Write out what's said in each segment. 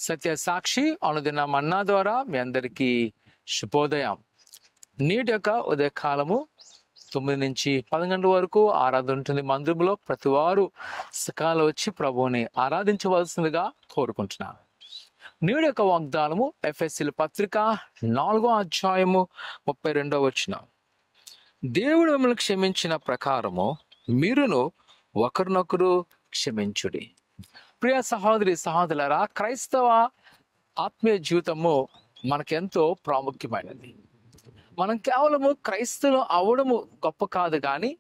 సత్య సాక్షి అనుదిన మన్నా ద్వారా మీ అందరికీ శుభోదయం. నేటి యొక్క ఉదయకాలము 9 నుంచి 10 గంటల వరకు ఆరాధన ఉంటుంది మందిరంలో. ప్రతి వారు సకాలంలో వచ్చి ప్రభువుని ఆరాధించవలసిందిగా కోరుకుంటున్నాను. నేటి యొక్క వాగ్దానము ఎఫెసీయుల పత్రిక 4వ అధ్యాయము 32వ వచనం. దేవుడు మిమ్మల్ని క్షమించిన ప్రకారము మీరును ఒకరినొకరు క్షమించుడి. ప్రియ సహోదరి సహోదరులారా, క్రైస్తవ ఆత్మీయ జీవితము మనకెంతో ప్రాముఖ్యమైనది. మనం కేవలము క్రైస్తవులు అవడము గొప్ప కాదు, కానీ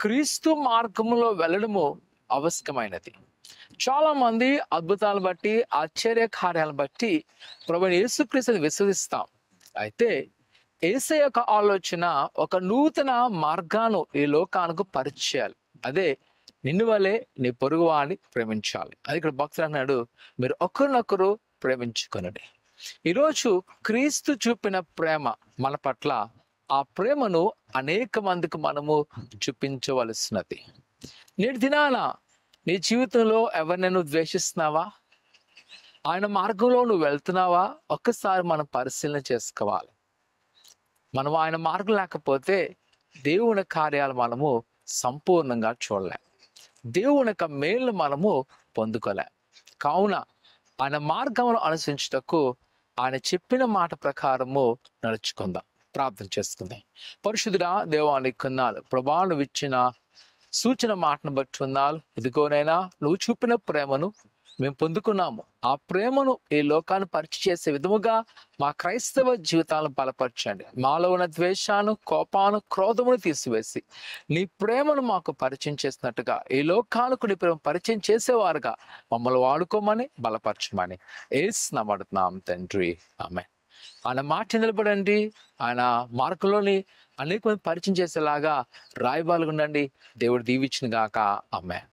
క్రీస్తు మార్గంలో వెళ్ళడము అవశ్యకమైనది. చాలా మంది అద్భుతాలను బట్టి, ఆశ్చర్య కార్యాలను బట్టి ప్రభువైన యేసుక్రీస్తుని విశ్వసిస్తాం. అయితే యేసయ్య యొక్క ఆలోచన ఒక నూతన మార్గాన్ని ఈ లోకానికి పరిచయాలి. అదే నిన్ను వలె నీ పొరుగువాడిని ప్రేమించాలి. అది ఇక్కడ భక్తుడు అన్నాడు, మీరు ఒకరినొకరు ప్రేమించుకొనండి. ఈరోజు క్రీస్తు చూపిన ప్రేమ మన పట్ల, ఆ ప్రేమను అనేక మందికి మనము చూపించవలసినది. నేటి దినాన నీ జీవితంలో ఎవరినైనా ద్వేషిస్తున్నావా? ఆయన మార్గంలో నువ్వు వెళ్తున్నావా? ఒక్కసారి మనం పరిశీలన చేసుకోవాలి. మనం ఆయన మార్గం లేకపోతే దేవుని కార్యాలు మనము సంపూర్ణంగా చూడలేం. దేవుని యొక్క మేలు మనము పొందుకోలేం. కావున ఆయన మార్గంలో అనుసరించుటకు ఆయన చెప్పిన మాట ప్రకారము నడుచుకుందాం. ప్రార్థన చేసుకుందాం. పరిశుద్ధుడా దేవానికి కొన్నాళ్ళు ప్రభా, నువ్వు ఇచ్చిన సూచన మాటను బట్టి ఉన్నాలు. ఇదిగోనైనా నువ్వు చూపిన ప్రేమను మేము పొందుకున్నాము. ఆ ప్రేమను ఈ లోకాన్ని పరిచయం చేసే విధముగా మా క్రైస్తవ జీవితాలను బలపరచండి. మాలో ఉన్న ద్వేషాను, కోపాను, క్రోధమును తీసివేసి నీ ప్రేమను మాకు పరిచయం చేసినట్టుగా ఈ లోకాలకు నీ ప్రేమ పరిచయం చేసేవారుగా మమ్మల్ని వాడుకోమని బలపరచమని యేసు నామమున తండ్రి, ఆమేన్. ఆయన మాట నిలబడండి. ఆయన మార్గంలోని అనేక మంది పరిచయం చేసేలాగా రాయబాలుగా ఉండండి. దేవుడు దీవించును గాక. ఆమేన్.